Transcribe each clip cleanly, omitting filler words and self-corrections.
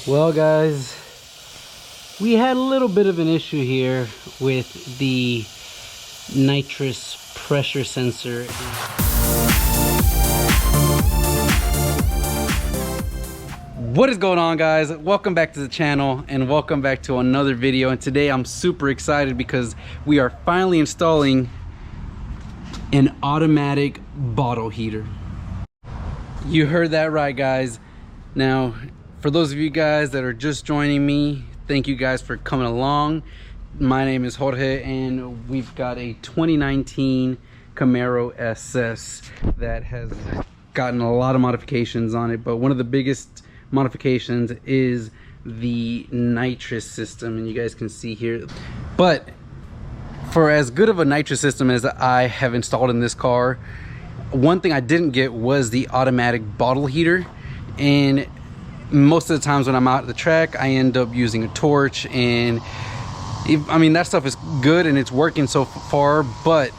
Well guys, we had a little bit of an issue here with the nitrous pressure sensor. What is going on, guys? Welcome back to the channel and welcome back to another video. And today I'm super excited because we are finally installing an automatic bottle heater. You heard that right, guys. Now, for those of you guys that are just joining me, thank you guys for coming along. My name is Jorge and we've got a 2019 Camaro SS that has gotten a lot of modifications on it, but one of the biggest modifications is the nitrous system, and you guys can see here. But for as good of a nitrous system as I have installed in this car, one thing I didn't get was the automatic bottle heater. And most of the times when I'm out at the track, I end up using a torch, and I mean, that stuff is good and it's working so far, but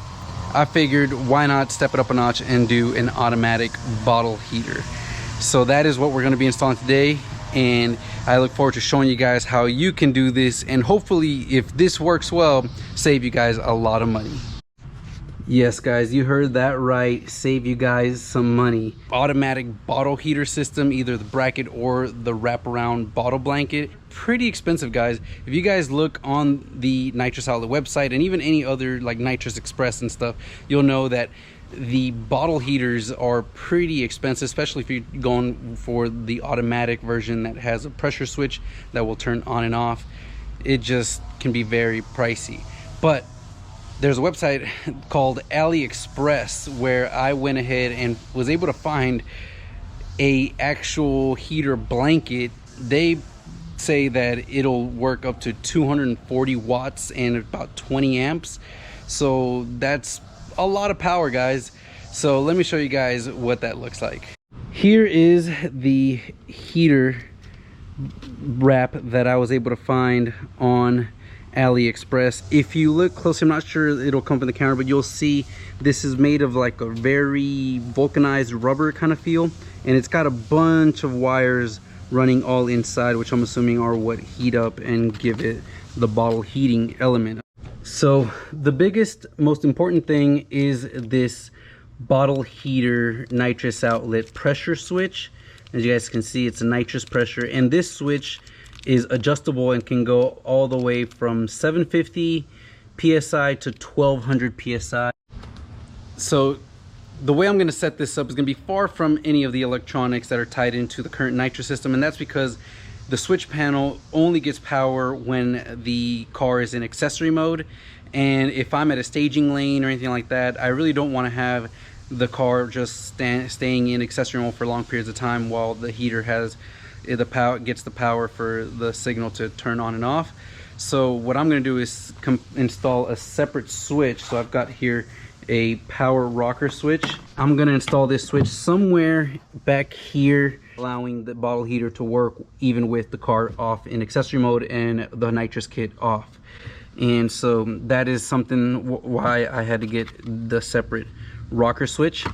I figured why not step it up a notch and do an automatic bottle heater. So that is what we're going to be installing today, and I look forward to showing you guys how you can do this, and hopefully, if this works well, save you guys a lot of money. Yes guys, you heard that right, save you guys some money. Automatic bottle heater system, either the bracket or the wraparound bottle blanket. Pretty expensive, guys. If you guys look on the Nitrous Outlet website and even any other like Nitrous Express and stuff, you'll know that the bottle heaters are pretty expensive, especially if you're going for the automatic version that has a pressure switch that will turn on and off. It just can be very pricey. But there's a website called AliExpress where I went ahead and was able to find a actual heater blanket. They say that it'll work up to 240 watts and about 20 amps. So that's a lot of power, guys. So let me show you guys what that looks like. Here is the heater wrap that I was able to find on AliExpress. If you look closely, I'm not sure it'll come up in the camera, but you'll see this is made of like a very vulcanized rubber kind of feel, and it's got a bunch of wires running all inside, which I'm assuming are what heat up and give it the bottle heating element. So the biggest, most important thing is this bottle heater nitrous outlet pressure switch. As you guys can see, it's a nitrous pressure, and this switch is adjustable and can go all the way from 750 psi to 1200 psi. So the way I'm going to set this up is going to be far from any of the electronics that are tied into the current nitrous system, and that's because the switch panel only gets power when the car is in accessory mode. And if I'm at a staging lane or anything like that, I really don't want to have the car just staying in accessory mode for long periods of time while the heater has the power, gets the power for the signal to turn on and off. So what I'm going to do is install a separate switch. So I've got here a power rocker switch. I'm going to install this switch somewhere back here, allowing the bottle heater to work even with the car off in accessory mode and the nitrous kit off. And so that is something why I had to get the separate rocker switch.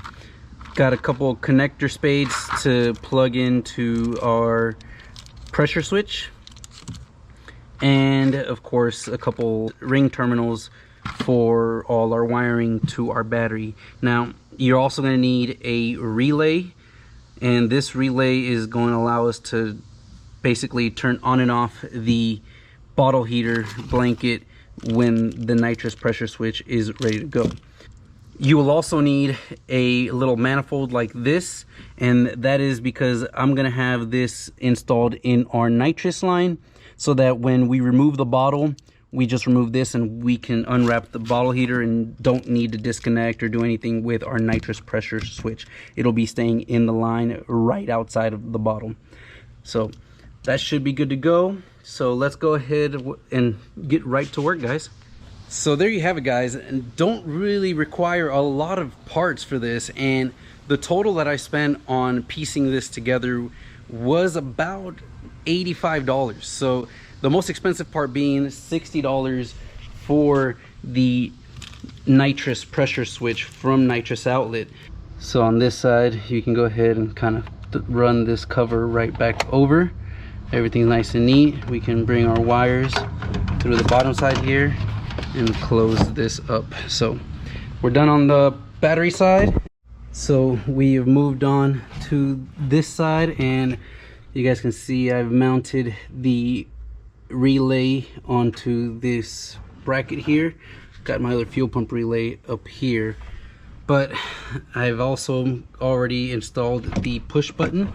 Got a couple connector spades to plug into our pressure switch, and of course a couple ring terminals for all our wiring to our battery. Now you're also going to need a relay, and this relay is going to allow us to basically turn on and off the bottle heater blanket when the nitrous pressure switch is ready to go. You will also need a little manifold like this, and that is because I'm going to have this installed in our nitrous line, so that when we remove the bottle, we just remove this and we can unwrap the bottle heater and don't need to disconnect or do anything with our nitrous pressure switch. It'll be staying in the line right outside of the bottle. So that should be good to go. So let's go ahead and get right to work, guys. So there you have it, guys, and don't really require a lot of parts for this, and the total that I spent on piecing this together was about $85. So the most expensive part being $60 for the nitrous pressure switch from Nitrous Outlet. So on this side, you can go ahead and kind of run this cover right back over, everything's nice and neat, we can bring our wires through the bottom side here and close this up. So we're done on the battery side. So we've moved on to this side, and you guys can see I've mounted the relay onto this bracket here. Got my other fuel pump relay up here, but I've also already installed the push button,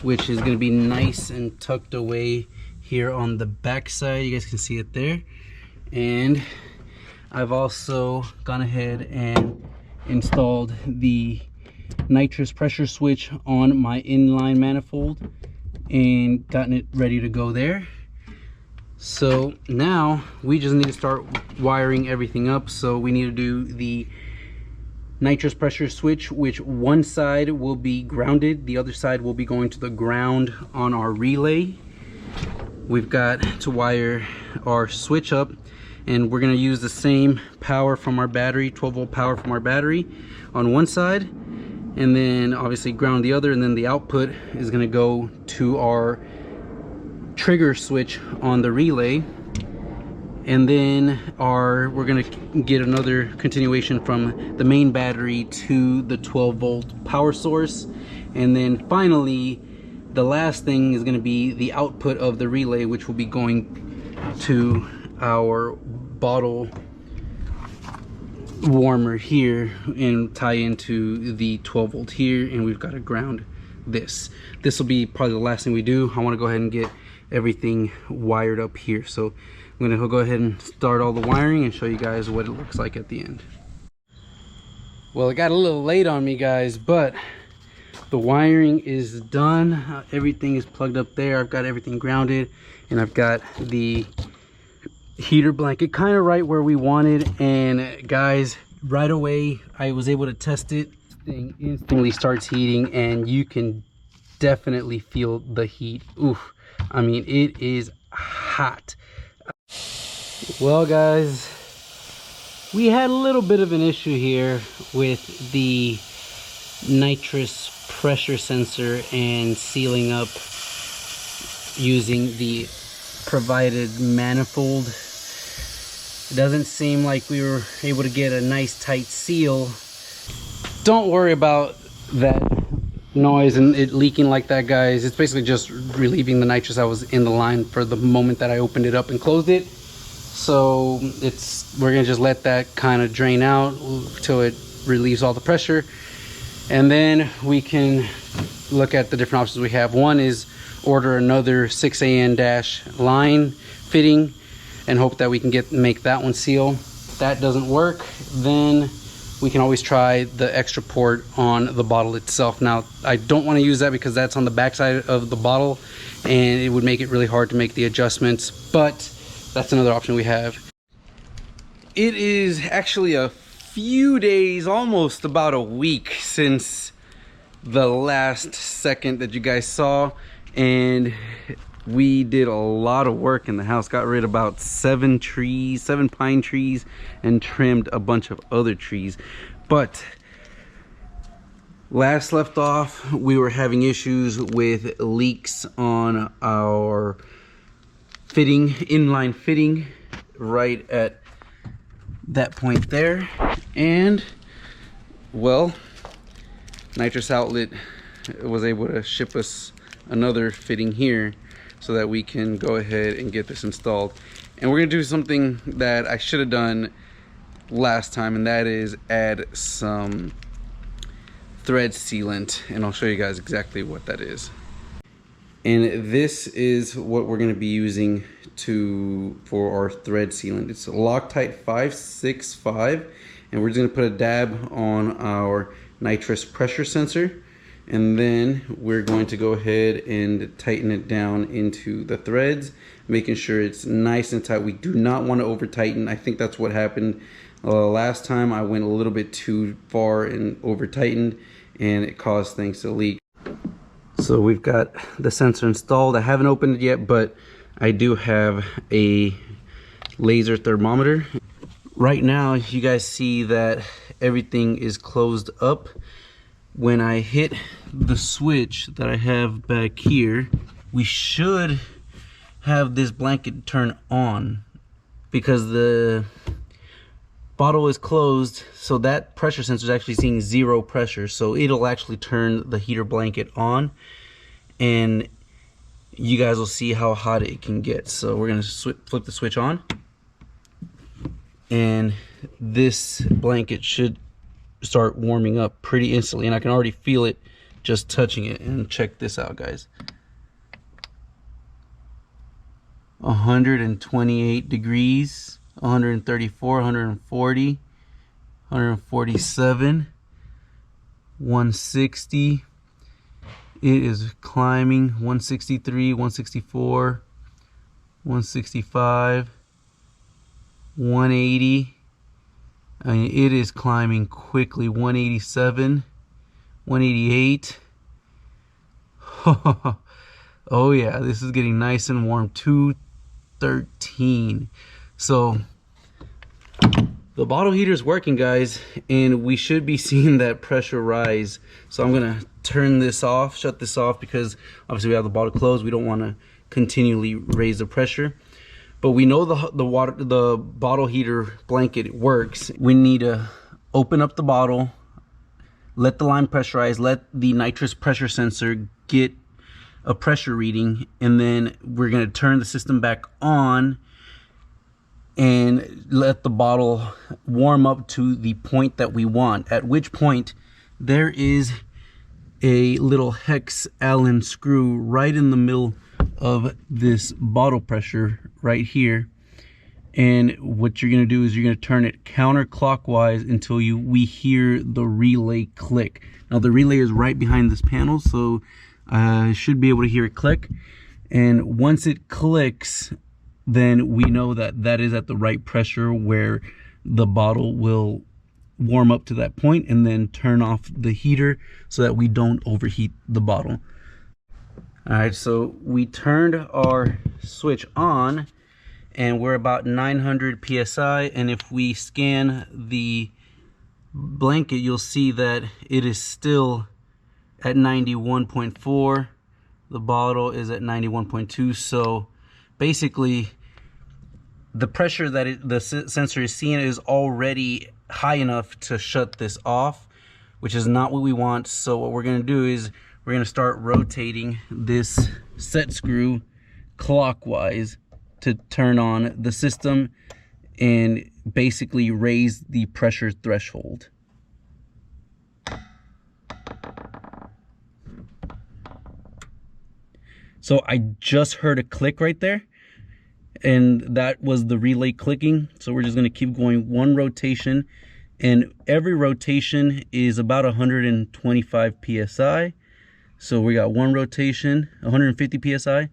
which is going to be nice and tucked away here on the back side. You guys can see it there. And I've also gone ahead and installed the nitrous pressure switch on my inline manifold and gotten it ready to go there. So now we just need to start wiring everything up. So we need to do the nitrous pressure switch, which one side will be grounded, the other side will be going to the ground on our relay. We've got to wire our switch up, and we're going to use the same power from our battery, 12-volt power from our battery on one side, and then obviously ground the other, and then the output is going to go to our trigger switch on the relay. And then we're going to get another continuation from the main battery to the 12-volt power source. And then finally, the last thing is going to be the output of the relay, which will be going to our bottle warmer here and tie into the 12-volt here. And we've got to ground this. This will be probably the last thing we do. I want to go ahead and get everything wired up here. So I'm going to go ahead and start all the wiring and show you guys what it looks like at the end. Well, it got a little late on me, guys, but the wiring is done. Everything is plugged up there. I've got everything grounded, and I've got the heater blanket kind of right where we wanted. And guys, right away I was able to test it. This thing instantly starts heating, and you can definitely feel the heat. Oof, I mean, it is hot. Well, guys, we had a little bit of an issue here with the nitrous pressure sensor and sealing up using the provided manifold. It doesn't seem like we were able to get a nice tight seal. Don't worry about that noise and it leaking like that, guys. It's basically just relieving the nitrous that was in the line for the moment that I opened it up and closed it. So we're gonna just let that kind of drain out till it relieves all the pressure, and then we can look at the different options we have. One is order another 6AN- line fitting and hope that we can make that one seal. If that doesn't work, then we can always try the extra port on the bottle itself. Now, I don't want to use that because that's on the back side of the bottle and it would make it really hard to make the adjustments, but that's another option we have. It is actually a few days, almost about a week, since the last second that you guys saw, and we did a lot of work in the house. Got rid of about 7 pine trees, and trimmed a bunch of other trees. But last left off, we were having issues with leaks on our fitting, inline fitting, right at that point there. And well, Nitrous Outlet was able to ship us another fitting here so that we can go ahead and get this installed. And we're gonna do something that I should have done last time, and that is add some thread sealant, and I'll show you guys exactly what that is. And this is what we're going to be using for our thread sealant. It's a Loctite 565, and we're just going to put a dab on our nitrous pressure sensor, and then we're going to go ahead and tighten it down into the threads, making sure it's nice and tight. We do not want to over tighten. I think that's what happened last time. I went a little bit too far and over tightened, and it caused things to leak. So we've got the sensor installed. I haven't opened it yet, but I do have a laser thermometer. Right now, you guys see that everything is closed up. When I hit the switch that I have back here, we should have this blanket turn on because the bottle is closed, so that pressure sensor is actually seeing 0 pressure, so it'll actually turn the heater blanket on, and you guys will see how hot it can get. So we're gonna flip the switch on, and this blanket should start warming up pretty instantly, and I can already feel it just touching it. And check this out, guys. 128 degrees, 134, 140, 147, 160. It is climbing. 163, 164, 165, 180. I mean, it is climbing quickly. 187, 188. Oh yeah, this is getting nice and warm. 213. So the bottle heater is working, guys, and we should be seeing that pressure rise. So I'm gonna turn this off, shut this off, because obviously we have the bottle closed. We don't want to continually raise the pressure, but we know the bottle heater blanket works. We need to open up the bottle, let the line pressurize, let the nitrous pressure sensor get a pressure reading, and then we're going to turn the system back on and let the bottle warm up to the point that we want, at which point there is a little hex Allen screw right in the middle of this bottle pressure right here. And what you're going to do is you're going to turn it counterclockwise until we hear the relay click. Now the relay is right behind this panel, so I should be able to hear it click. And once it clicks, then we know that that is at the right pressure where the bottle will warm up to that point, and then turn off the heater so that we don't overheat the bottle. All right, so we turned our switch on and we're about 900 psi, and if we scan the blanket, you'll see that it is still at 91.4. The bottle is at 91.2. So basically the pressure that the sensor is seeing is already high enough to shut this off, which is not what we want. So what we're going to do is we're going to start rotating this set screw clockwise to turn on the system and basically raise the pressure threshold. So I just heard a click right there, and that was the relay clicking. So we're just going to keep going one rotation, and every rotation is about 125 psi. So we got one rotation, 150 psi.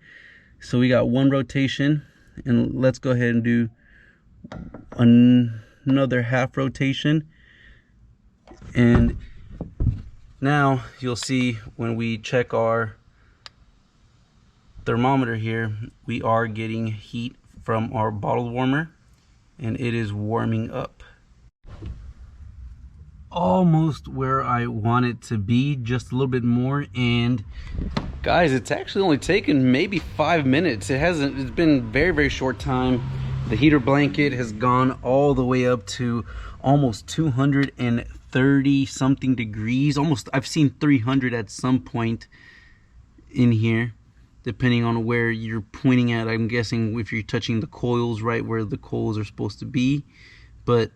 So we got one rotation, and let's go ahead and do another half rotation. And now you'll see when we check our thermometer here, we are getting heat from our bottle warmer, and it is warming up almost where I want it to be, just a little bit more. And guys, it's actually only taken maybe 5 minutes. It's been very, very short time. The heater blanket has gone all the way up to almost 230 something degrees. Almost, I've seen 300 at some point in here, depending on where you're pointing at. I'm guessing if you're touching the coils right where the coils are supposed to be, but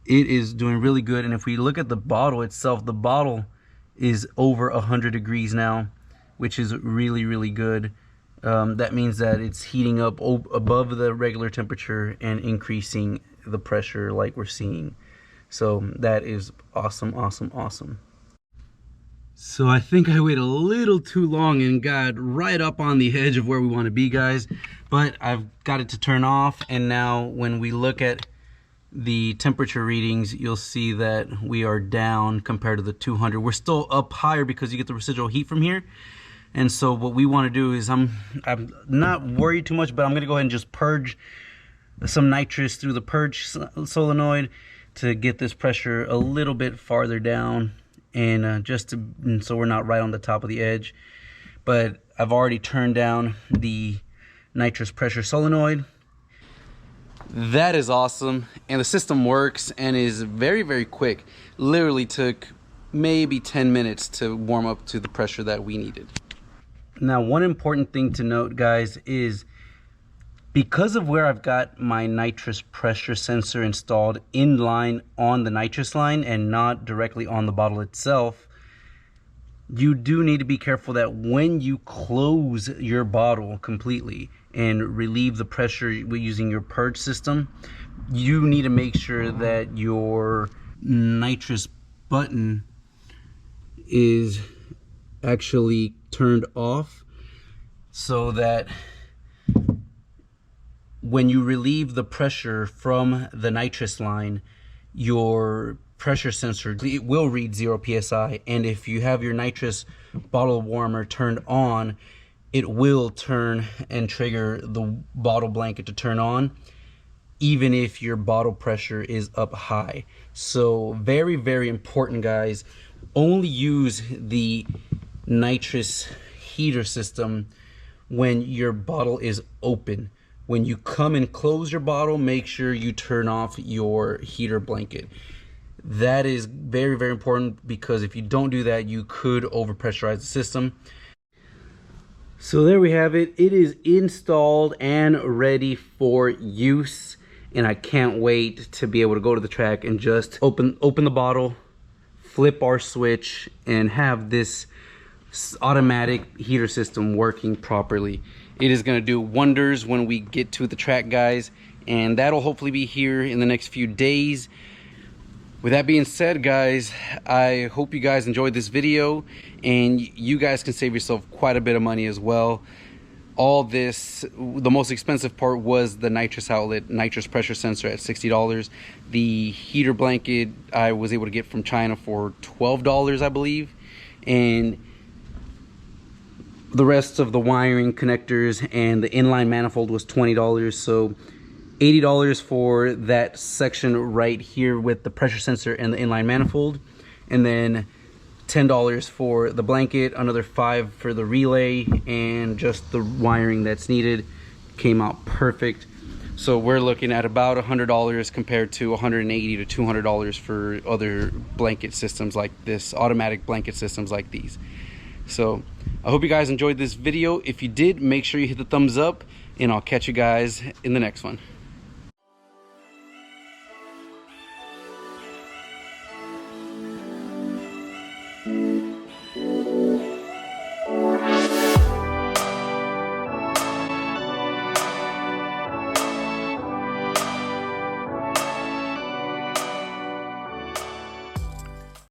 it is doing really good. And if we look at the bottle itself, the bottle is over 100 degrees now, which is really, really good. That means that it's heating up above the regular temperature and increasing the pressure like we're seeing. So that is awesome, awesome, awesome. So I think I waited a little too long and got right up on the edge of where we want to be, guys. But I've got it to turn off, and now when we look at the temperature readings, you'll see that we are down compared to the 200. We're still up higher because you get the residual heat from here. And so what we want to do is, I'm not worried too much, but I'm going to go ahead and just purge some nitrous through the purge solenoid to get this pressure a little bit farther down, and so we're not right on the top of the edge. But I've already turned down the nitrous pressure solenoid. That is awesome, and the system works and is very, very quick. Literally took maybe 10 minutes to warm up to the pressure that we needed. Now, one important thing to note, guys, is because of where I've got my nitrous pressure sensor installed in line on the nitrous line and not directly on the bottle itself, you do need to be careful that when you close your bottle completely and relieve the pressure using your purge system, you need to make sure that your nitrous button is actually turned off, so that when you relieve the pressure from the nitrous line, your pressure sensor, it will read 0 psi, and if you have your nitrous bottle warmer turned on, it will turn and trigger the bottle blanket to turn on, even if your bottle pressure is up high. So very, very important, guys. Only use the nitrous heater system when your bottle is open. When you come and close your bottle, make sure you turn off your heater blanket. That is very, very important, because if you don't do that, you could overpressurize the system. So there we have it. It is installed and ready for use, and I can't wait to be able to go to the track and just open the bottle, flip our switch, and have this automatic heater system working properly. It is going to do wonders when we get to the track, guys, and that'll hopefully be here in the next few days. With that being said, guys, I hope you guys enjoyed this video, and you guys can save yourself quite a bit of money as well. All this, the most expensive part was the nitrous outlet, nitrous pressure sensor at $60. The heater blanket I was able to get from China for $12, I believe, and the rest of the wiring, connectors, and the inline manifold was $20. So $80 for that section right here with the pressure sensor and the inline manifold, and then $10 for the blanket, another $5 for the relay, and just the wiring that's needed. Came out perfect. So we're looking at about $100 compared to $180 to $200 for other blanket systems like this, automatic blanket systems like these. So I hope you guys enjoyed this video. If you did, make sure you hit the thumbs up, and I'll catch you guys in the next one.